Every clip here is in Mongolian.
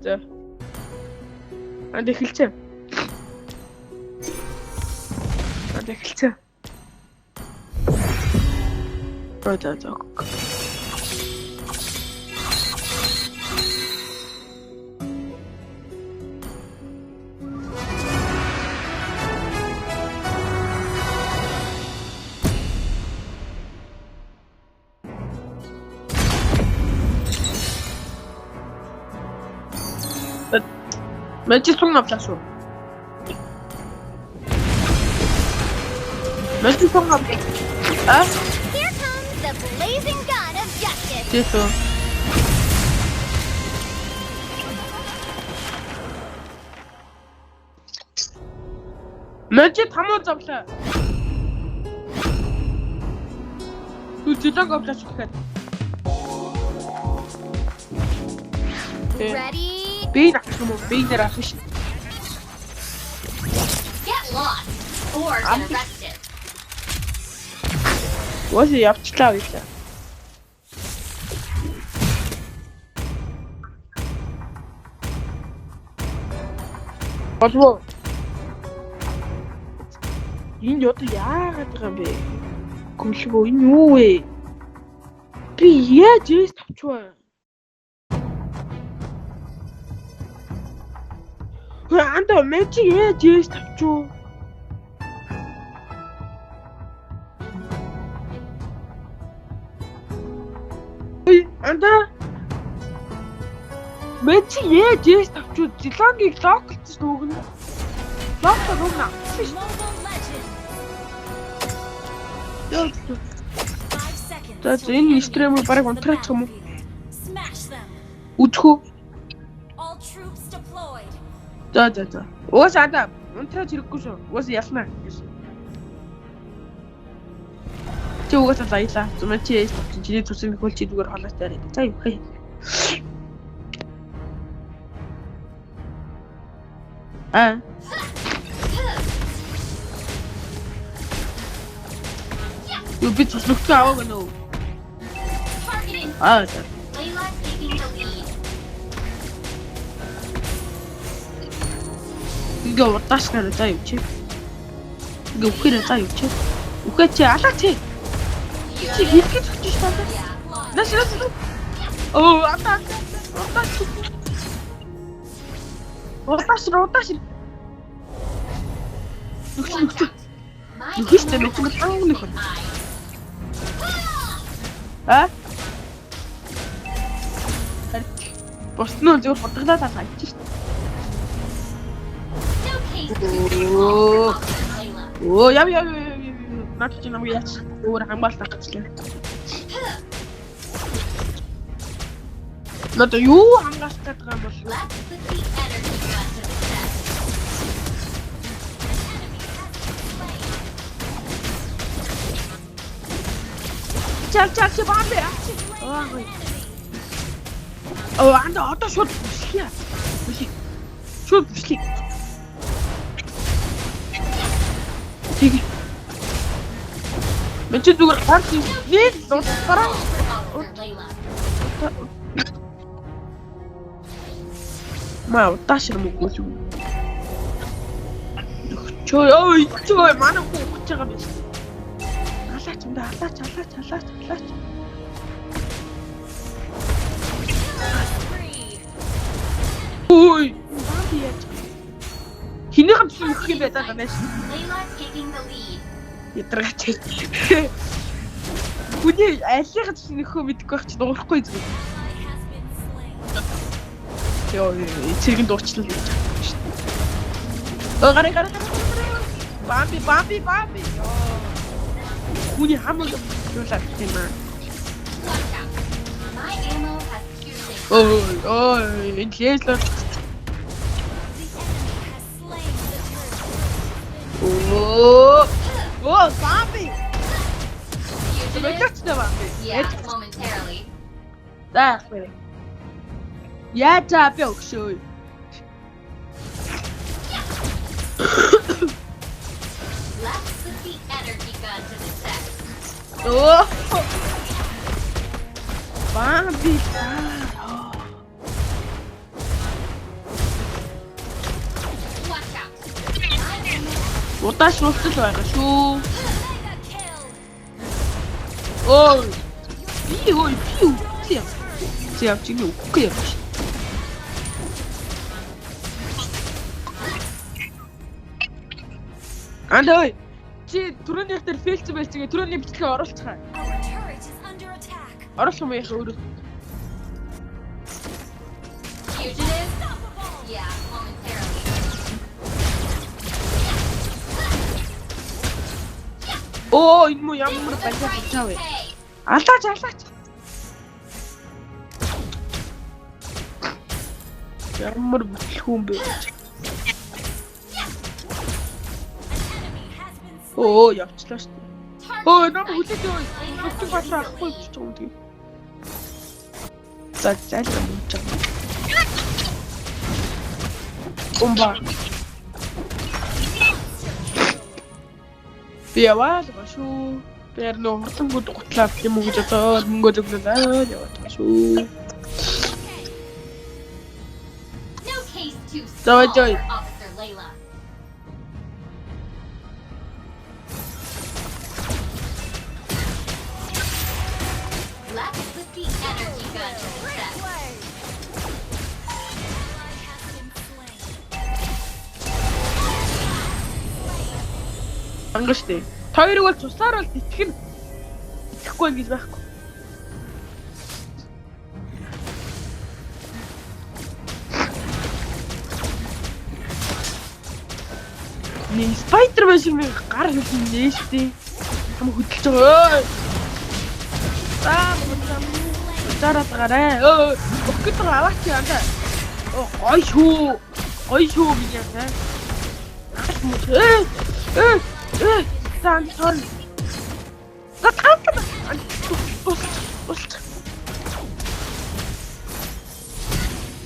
За. Анд эхэлцээ. Анд эхэлцээ. За. Magic 송 남자수. Magic 송 남자. 아? Here comes the blazing gun of justice. 됐어. Magic 담아 잡자. 그 지장 없다 싶어. Ready? Big maximum, big that I fish. Get lost or get arrested. What's the up to tell you? What's wrong? Энэ юу яагаад байгаа юм бэ? Гүнлэвөө энэ юу вэ? Би яаж ийс тавчваа? Анда мэжи яаж ийс тавчваа? Анда мэжи яаж ийс тавчваа? Зилангийг локлж дүүгнэ. Локлж дүүгнэ. За энэ стримээр бараг унтраачих юм уу? Үчхүү. За. Уус ада унтраач хэрэггүй шүү. Уус ялнаа. Чи угаасаа заялаа. Зумаа чи чиний цусыг хөл чи зүгээр холоос тарай. За юу хэ. Юу би цуслахтай аваа гэнэ үү? За. Layla's taking the lead. 이게 어따시나를 짜유치? 이게 우회를 짜유치? 우회치 알았지? 지 이렇게 죽지 싶었는데? 나 싫었어. 안다. 어따시러. 누구시대 녹음을 땅오는 거. Босны зөв бодглоо та хайчих. Яв. Наад чи намайг яач өөр хамгаалах гэжлээ. Наад юу хамгаалах гэдэг юм бол Чак бамбе. Анда одоо шууд бүслэе. Шууд бүслэе. Тийг. Мэнч зүгээр харж нэг дуусгараа. Маа утаашэр мөгөө шүү. Чой манай хүү ухаж байгаа биш. Алаач. Ой, хинийхэн чинь их юм байдаг юм байна. Layla's taking the lead. Ядраач. Үгүй алийнхаа чинь нөхөө мэдгүй байх чи дуурахгүй зүг. Йоо, цэргийн дуурчлал гэж байна шүү дээ. Гараа. Бамби. Йоо. Үгүй хамаг юулаа тийм аа. My ammo has piercing. Энэ лээлээ. Бамби. Yeah, momentarily. Да. Яа бёгшөө. Let's put the energy gun to the test. Бамби. Удаашруултал байгаа шүү. Ой. Би үгүй. Зяв чи үгүй юм. Андой. Чи түрүүнийх дээр фэлцгээ түрүүний бичлэгээ оруулцгаа. Оруулах юм яах өөрөө. Fugitive? Yeah, momentarily. Оо, энэ муу ямар балиа болчихав вэ? Алаач. Ямар бүтлгүй юм бэ? Оо, явчлаа шүү дээ. Оо, нам хүлээж ой. Хөтөг башлаа ахгүй ч юм тийм. Зайлаа мууч. Умба. Биавал башу. Бэр нөө хурдангууд гутлаа юм уу гэж одоо мөнгө зөвлөлөө яваад башу. No case too Давай, small давай. for Officer Layla. Let's put the energy gun to the test. Ангаш дээ. Хоёрыг бол цусаар бол итгэх нь итгэхгүй гэж байхгүй. Нэг Spider-Man шиг нэг гар хэлсэн нээштэй. Хам хөдөлж байгаа. Зараад гараа. Өгөхөд аваач яа. Гой шүү гэж яа. Сан сон.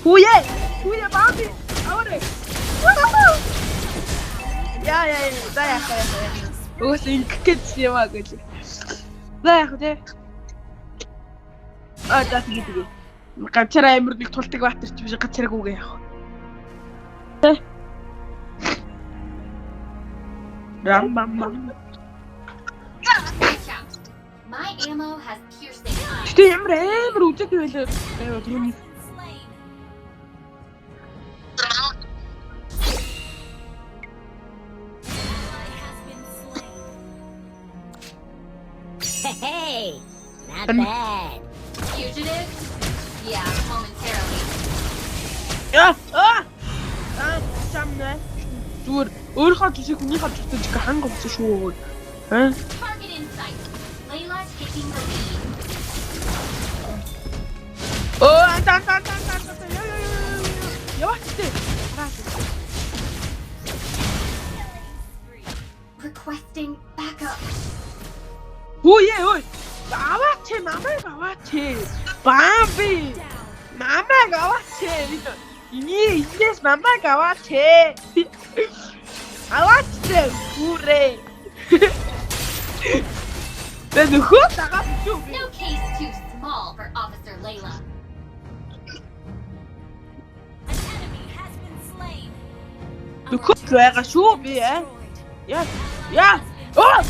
Хуя баби. Аварэ. Я, дай яах вэ? Өөс ингэхэд юм аа гэж. Дай яах вэ? Даас гэдэг. Ганцаараа амир нэг тулдаг баатарч биш ганцаараа гүгээ яах вэ? Ram. Watch out. My ammo has piercing eyes. Тэ ямар үжиг байлаа. Түрүүний. Hey, not bad. Fugitive? Yeah, momentarily. Самнаа. Зүгээр өөрийнхөө зүсийг хүний хавцтай жиг ханга болсон шүү. Target in sight. Layla taking the lead. Яваач. Requesting backup. Ой. Аваач, намайг аваач. Бамби. Намайг аваач. Инээс намайг аваач. Аваач хүрээ. Тэ нөхөө тагаад шүү. No case too small for Officer Layla. Нөхөө байгаа шүү би яа. Оо!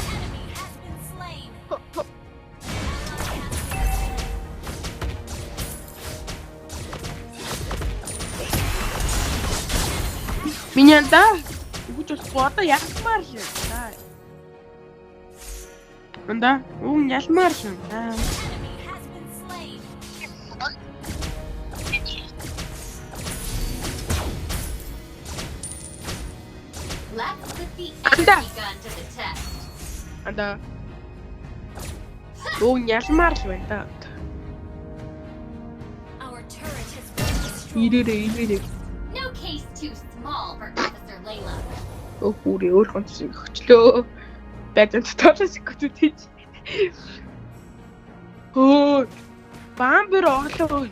Меня да? Будь спорта ялмаар шин. Да. Ялмаар шин. Let's put the energy gun to the test. Анда. Ялмаар шин да. Our turret has been Ирээ. No case too small for Officer Layla. Хүүрээ өөр хонцыг өгчлөө. Бадан тоолож гүтэж. Бамбер орлоо.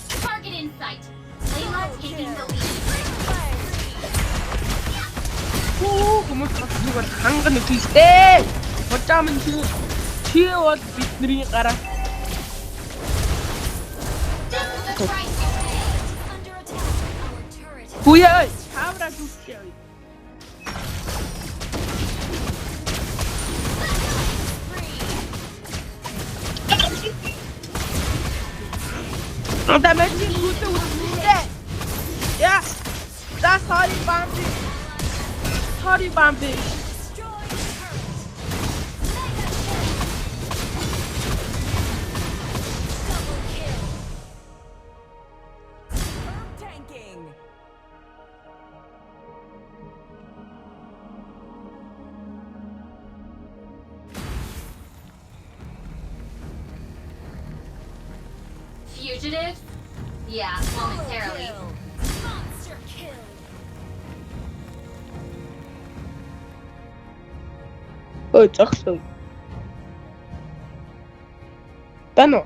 Target in sight. Layla taking the lead. Хүмүүс зүгээр хангана тийштэй. Бочаамын чи бол бидний гараа. This is the crisis. Хуяа, тавра зүсээ. Damage good. Yeah. That's sorry, Bambi. Sorry, Bambi. Fugitive? Yeah, momentarily. Monster kill. Ой, зогсов. Байна уу?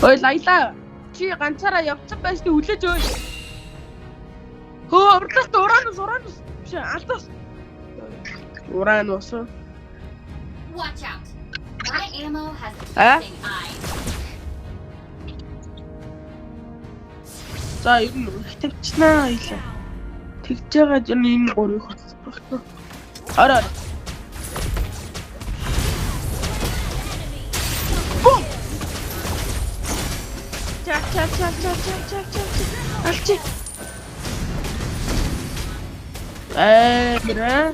Ой, Лайла. Чи ганцаараа явцсан байсны хүлээж өй. Хөө, урдаас уранус. Биш, алдаас. Уранус. Watch out. My ammo has a Ah? piercing eye. За, ер нь ихтэвчнаа хэлээ. Тэгж байгаа ч энэ гурыг хоцсон. Ороо. Бум! Ча. Алчи. Бра.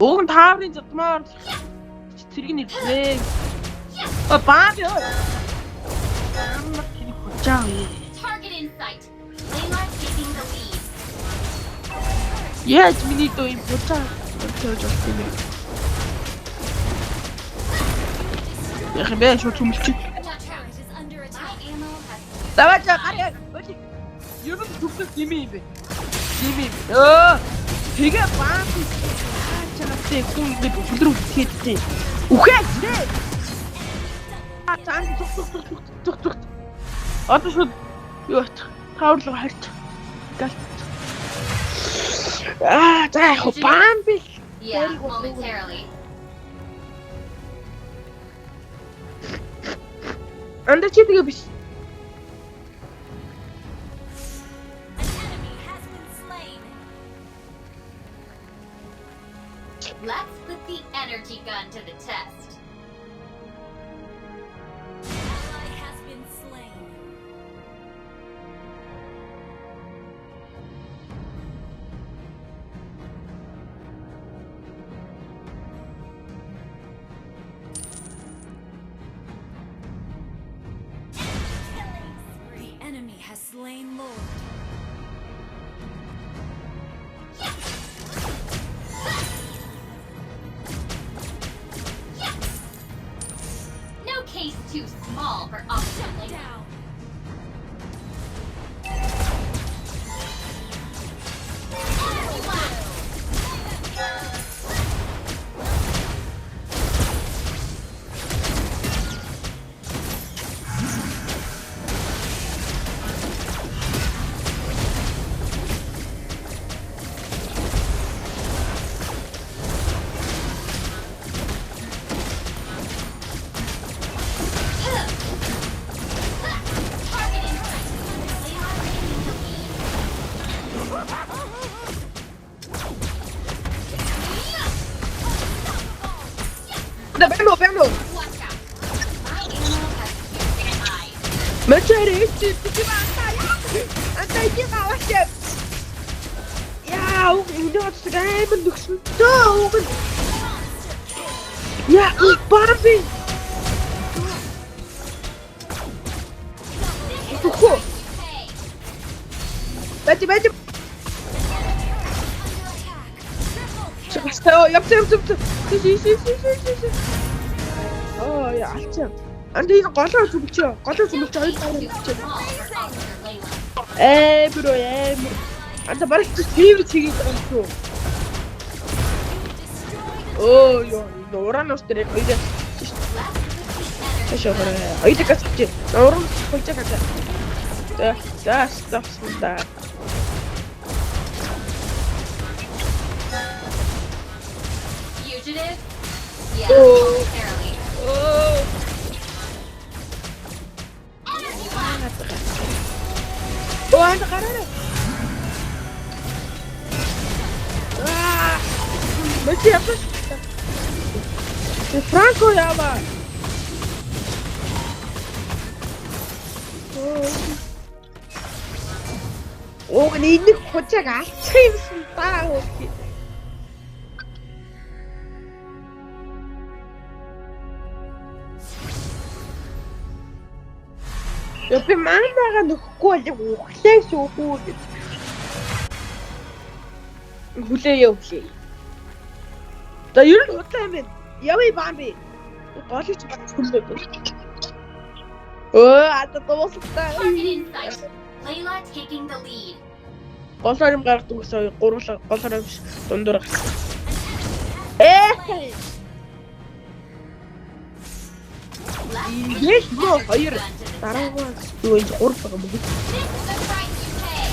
Уг тааврын задмаар цэрэг нэрлээ. Баабё. Target in sight. Layla taking the lead. Яаж миний дөө юм буцаа төлж авсан юм. Яг юм бэ шууд хүмэлчих. Watch out. It is under attack. My ammo has Даваач гараа. Өчиг. Юу нэг төгсөж дими юм бэ? Дими. Өө. Тэгээ баах. Чанартай хүн ингэ бүлрүү хийдтэй. Үхээ. Цаан зүг. Одоо шууд юу бат? Тааварлага харьц. Галт. За яг Бамби. yeah, momentarily. Анда чи тэгээ биш. An enemy has been slain. Let's put the energy gun to the test. Ally has been slain. Killing spree. The enemy has slain Lord. No case too small for option Layla. Down. Target in sight. Layla taking the lead. Бэмно. Watch out. My ammo has piercing eye. Мачари чи антаа яа аваач. Яа, энэ очсон амар нөхсөн. Төө. Яа, Бамби. Хөө. Hey, Бати. Under attack. Triple kill. Чаа, явцсан. Яа, алчаа. Анда энэ голоо зүгчөө. Голоо зүгч хоёр too тавраа. small for Officer Layla. Бро. Анда барах тийвэр чигийг байгаа шүү. Оо ёо, уранус дээр хоёроо. Let's put the energy Ташаа. Хоёроо гацчих. Уран хоёроо гацаа. За, стопсда. fugitive? Yeah, Oh. momentarily. яагаад байгаа. Оо анд гараарай. Мэт япаш. Франко яава. Оо нэг хучааг алчих юмсан даа хөөе. Япи мандаага нөхгүй л ухлаа шүүхүү гэж. Хүлээ явлаа. За ер нь удлаа юм байна. Явъя бамби. Голч батчихгүй байх. Ата дуусахтаа. Target in sight. Layla taking the lead. Голоор юм гаргадаг гэсэн гурлаа голоор юм дундуур гарсан. Yes, no, хоёр дараагаар юу энэ гурав байгаа юм бэ? This is the price you pay.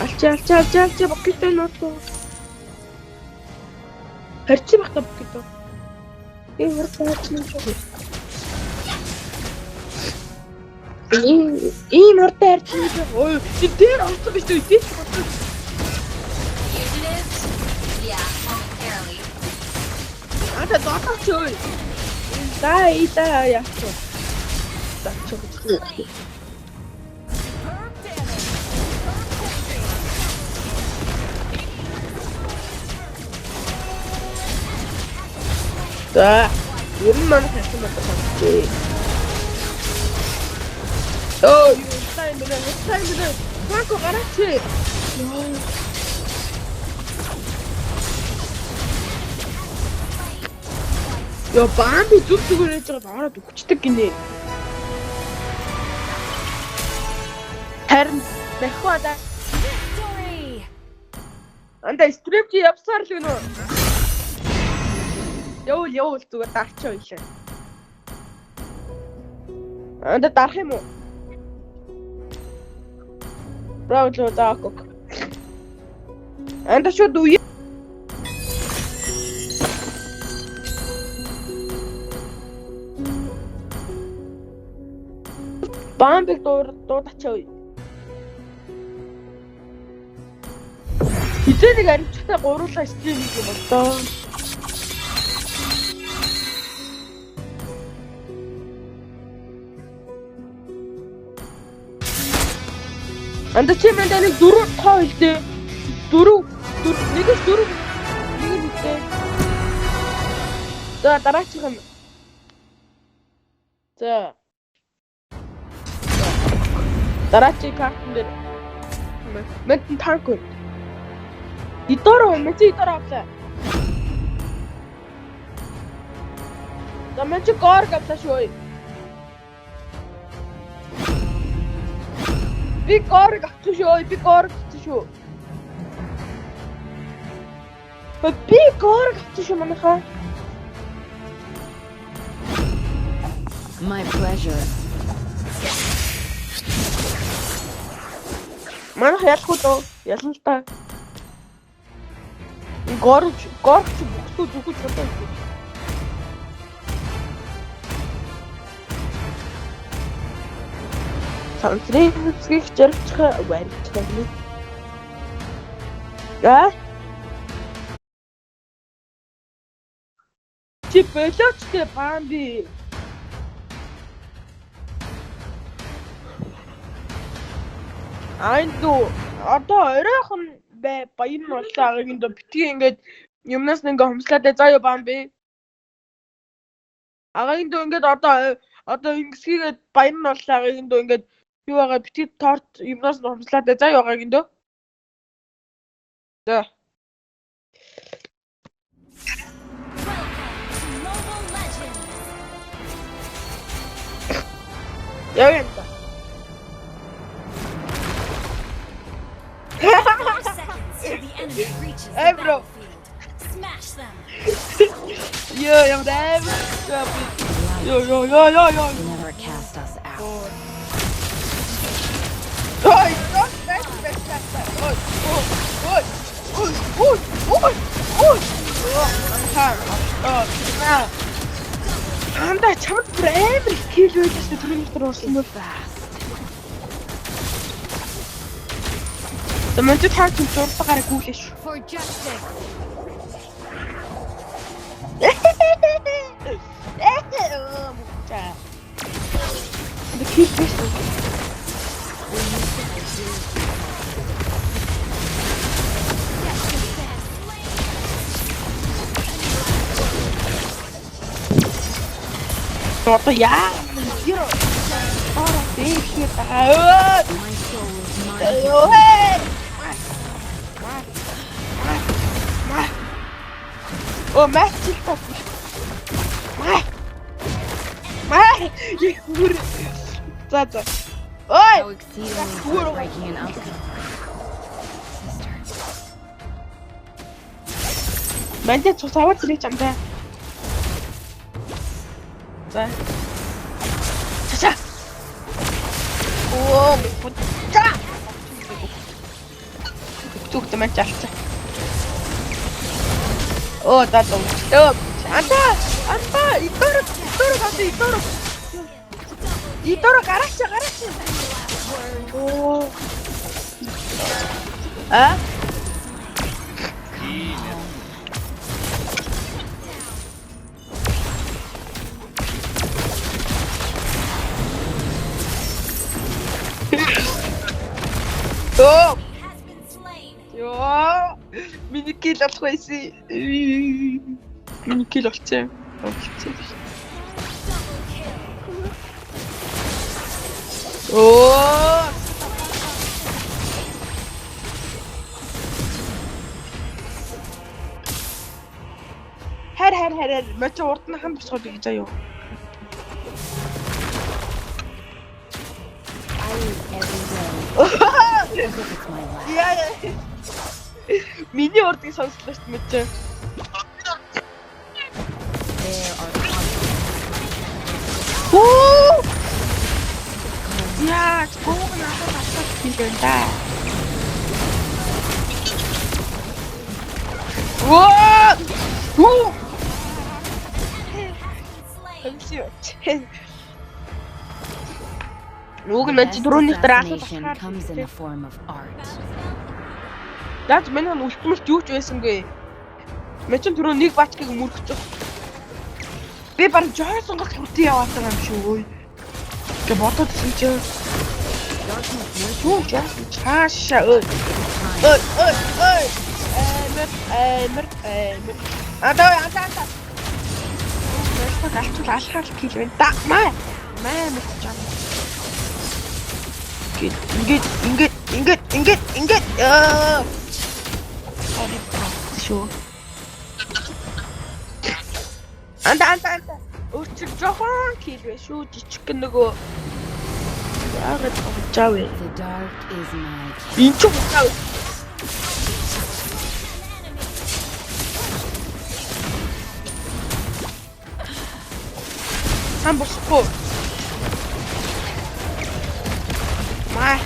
Алчаа бокитой нотоо. Харьцаа бахта бокитой. Энэ хурцаач юм шиг. Ийм хурцаа харьцаа юм шиг. Ой, тэр онцгой биш үү? Fugitive? Yeah, momentarily. Ата дотооч ой. Да яах вэ? Дачиг. За, ер нь манай хэлсэн байна. Оо, юу сайн байна. Франко гараач. Яа, бамби зүгзүгээр яж байгаа ороод өгчдөг гинэ. Харин бэхвада. Victory! Анда стрип чи явсаар л гэнэ. Явуул зүгээр дарчаа байлаа. Анда дарах юм уу? Браво заакок. Анда шууд үе. Бамбиг дуудачаа. Хизээнийг аримчтай гуруулаа стрим хийх юм болоо. Анда чи мэнда нэг 4 тоо хэлдэ. 4 нэгээс 4 нэг хэлдэ. За дараачих юм. За. Дараачих картн дээр. Мэтэн таркгүй. Идороо авлаа. За мэн чи гоор авлаа шүү. Би гоор авчих шүү. Би гоор авчих шүү манайхаа. My pleasure. Манайх ялах уу? Ялна л та. Горч бүхсүү зүгэж бодсон. Сансрын хэсгийг жаргах барьчих юм. За. Чи болоочтой бамби. Айду одоо оройхон баян боллоо агагийн доо битгий ингээд юмнаас ингээ хомслаад заяа бамби. Агагийн доо ингээд одоо ингэсгээд баян боллоо агагийн доо ингээд юу байгаа битгий торт юмнаас хомслаад заяа агагийн доо. За. Mobile Legends! Явъя. 4 seconds till the enemy reaches the Hey, bro. battlefield. Smash them! Yo, damn. Yo. Never cast us out. Oi, don't back. Oi. Oh, I'm hard. Oh, now. Анда чамд бүр амар их кил байлаа шүү түрүүний дотор орсон бол. Тэмээд таарч зурдагаараа гүйлээ шүү. For justice. The key is what yeah. Oh, big shit. My soul is mine. Hey. Oh, Matt, Zata. Oi! How exceedingly heartbreaking an outcome. Sister. Манайд цусаваад зэрэг чамтай. За. Чача. Оо, путта. Түгт мэн чалцаа. Оо, дадаа. Анда, Иторо гараач. Оо. А? Оо. Ёо. Миний кил авчихсан. Миний кил авчихсан. Оо. Хэр мөч урд нь хам босгоо би гэж аяа. Яа. Миний урдыг сонслоо шүү мөч. Оо. Яа, гоог надад батгах хэлээ да. Оо! Уг нь түрүүний Assassination comes in the form of art. Яаж миний үлдмэлт юу ч байсангүй. Мэчин түрүү нэг бачкийг мөргөчих. Би баг жойсонгох хүртээ яваасан юм шүү. Гэ бододсон чи. Юу яа чаашаа ой. Эмэр. Адаа. Мэт алхах гэж байна. Маа мэт чам. Ингээд. Яа. Шо. Анда. Өчиг жохон килвэ шүү жижиг нөгөө. Яагаад тавчаавэ? The dark is my Энд ч утаа. Ам босхгүй. Маа.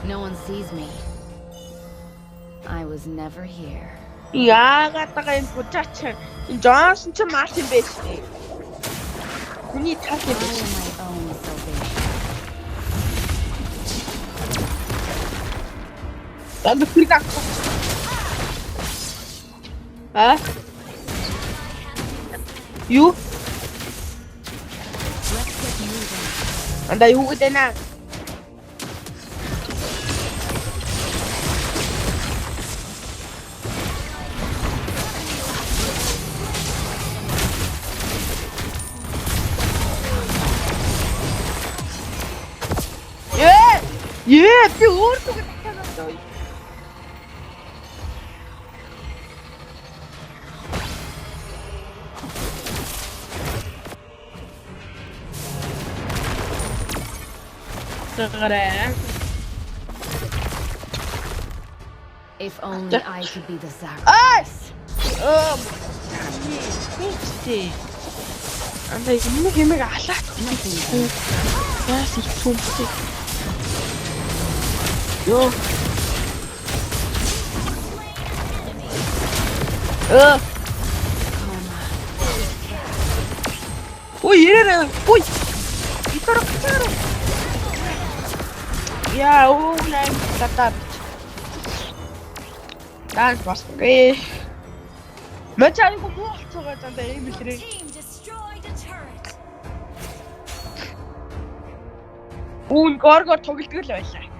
No one sees me. I was never here. Яагаад тага энэ будаач энэ Джонсон ч Мартин байж тээ. Хүний тал I юм биш. am my own salvation. Данд хүргэх. Юу? Let's get moving. Анда юу гэдэг нэ? Би өөртөө татаад. If only I could be the sacrifice. Анда энэ хэмээг алаач. Nothing. Яас их сүмтэй. Йоо. Ой, ярэ. Ой. Итарах чараа. Яа, оо най татаа. Дан басгүй. Мачааны муу болцоогоо зандаа ийм хэлрээ. Team destroyed a turret. Үүн горгоор тоглолтгол байлаа.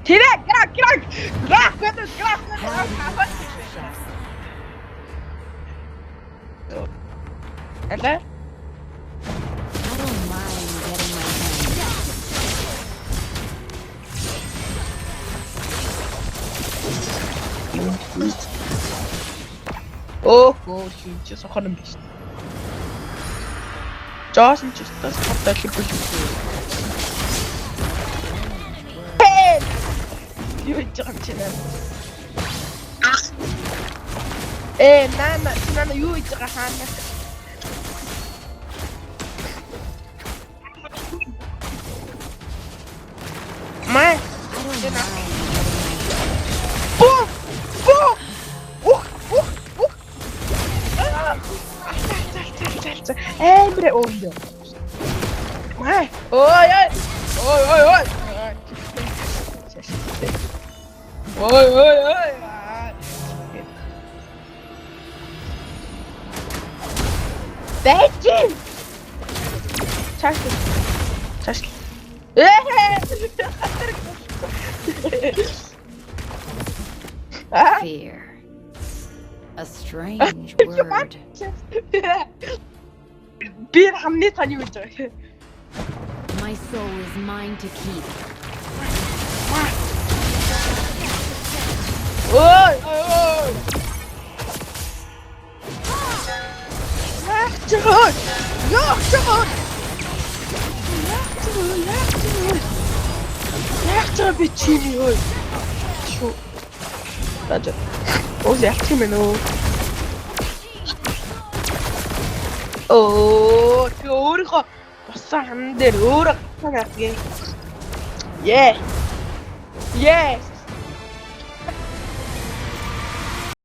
тэрэг грак гэдэг. Алаа. I don't mind getting my hands. Оо, чи сохор юм биш. Жоосон ч тас хатаа хэлбэл. Юу ч юм чи нэ. Нана юу гэж байгаа хаана. Май. I don't mind. Эмре ондо. Май. Ой. Бэжин. Чаш. Fear. A strange word. Би хамны таны гэж байгаа. My soul is mine to keep. Ой. Яах би чими ой. Шо. Тажа. Оо яах юм бэ нөө. Оо, чи өөрийнхөө босон хан дээр өөрөө гацаа гэх. Yes.